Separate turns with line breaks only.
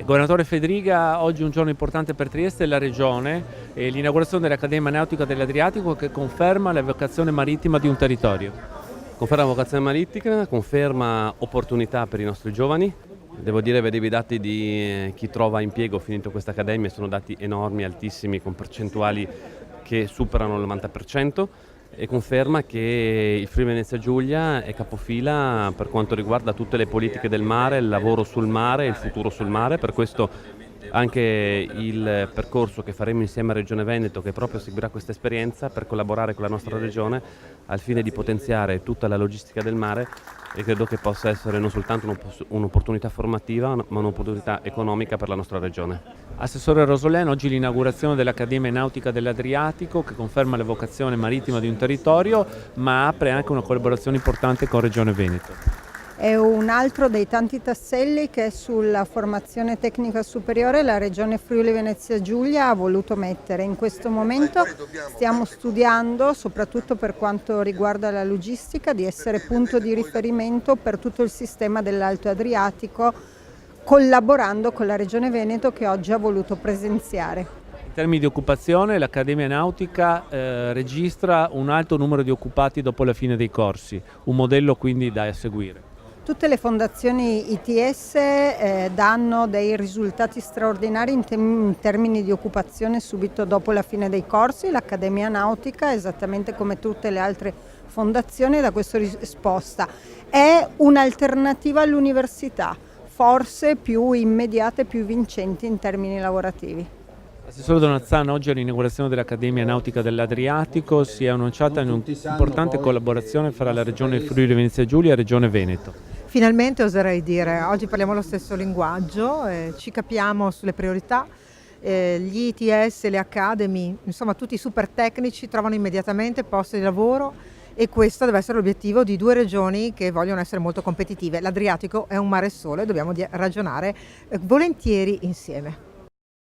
Governatore Fedriga, oggi è un giorno importante per Trieste e la Regione, l'inaugurazione dell'Accademia Nautica dell'Adriatico che conferma la vocazione marittima di un territorio.
Conferma vocazione marittima, conferma opportunità per i nostri giovani. Devo dire, vedevo i dati di chi trova impiego finito questa accademia, sono dati enormi, altissimi, con percentuali che superano il 90%. E conferma che il Friuli Venezia Giulia è capofila per quanto riguarda tutte le politiche del mare, il lavoro sul mare e il futuro sul mare. Per questo anche il percorso che faremo insieme a Regione Veneto, che proprio seguirà questa esperienza per collaborare con la nostra regione al fine di potenziare tutta la logistica del mare, e credo che possa essere non soltanto un'opportunità formativa ma un'opportunità economica per la nostra regione.
Assessore Rosolén, oggi l'inaugurazione dell'Accademia Nautica dell'Adriatico che conferma la vocazione marittima di un territorio ma apre anche una collaborazione importante con Regione Veneto.
È un altro dei tanti tasselli che sulla formazione tecnica superiore la Regione Friuli Venezia Giulia ha voluto mettere. In questo momento stiamo studiando, soprattutto per quanto riguarda la logistica, di essere punto di riferimento per tutto il sistema dell'Alto Adriatico, collaborando con la Regione Veneto che oggi ha voluto presenziare.
In termini di occupazione, l'Accademia Nautica registra un alto numero di occupati dopo la fine dei corsi, un modello quindi da seguire.
Tutte le fondazioni ITS danno dei risultati straordinari in termini di occupazione subito dopo la fine dei corsi. L'Accademia Nautica, esattamente come tutte le altre fondazioni, da questo risposta. È un'alternativa all'università, forse più immediata e più vincente in termini lavorativi.
Assessore Donazzano, oggi all'inaugurazione dell'Accademia Nautica dell'Adriatico si è annunciata un'importante collaborazione fra la Regione Friuli Venezia Giulia e Regione Veneto.
Finalmente oserei dire, oggi parliamo lo stesso linguaggio, ci capiamo sulle priorità, gli ITS, le Academy, insomma tutti i super tecnici trovano immediatamente posti di lavoro e questo deve essere l'obiettivo di due regioni che vogliono essere molto competitive. L'Adriatico è un mare solo e dobbiamo ragionare volentieri insieme.